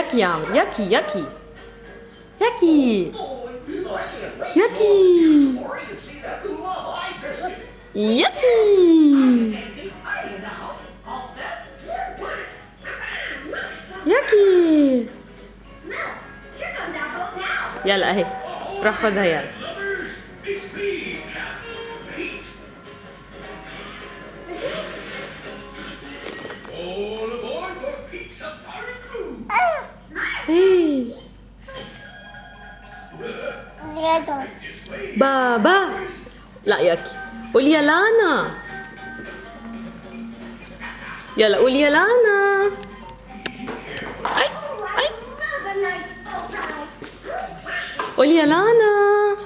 Yucky يا عمرو. yucky yucky yucky yucky yucky yucky. يلا اهي روح خدها يلا. ايه بابا. لا ياكي. قول يا لانا. يلا قول يا لانا. اي اي قول يا لانا.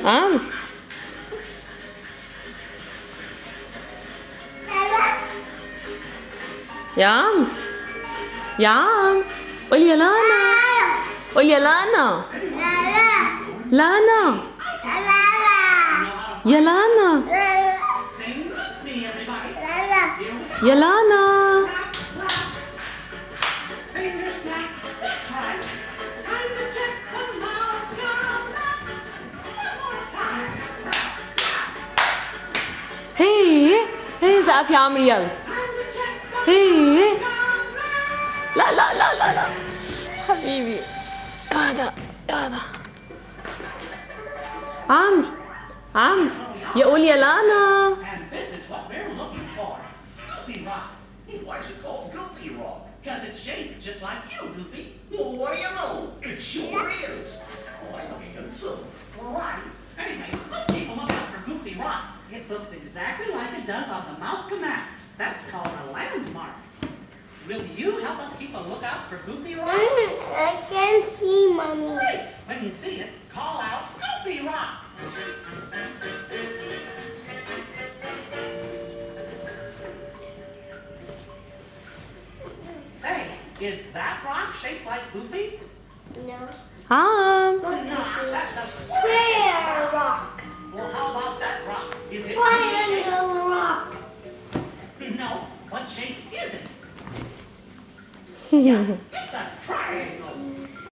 عمرو يا عمرو يا عمرو قول يا لانا. قول يا لانا. لانا يا لانا. يا لانا. هي هي زقف يا عمرو يلا. هي لا لا لا لا لا حبيبي. هذا عمرو عمرو يقول يا لانا. Because it's shaped just like you, Goofy. Well, what do you know? It sure is. Oh, I know it's so right. Anyway, people look out for Goofy Rock. It looks exactly like it does on the mouse command. That's called a landmark. Will you help us keep a lookout for Goofy Rock? I can't see, Mommy. Great. When you see it, call out Goofy Rock. Say, is that rock shaped like Goofy? No. Square rock. Well, how about that rock? Is it Triangle rock. No. What shape is it? Yeah,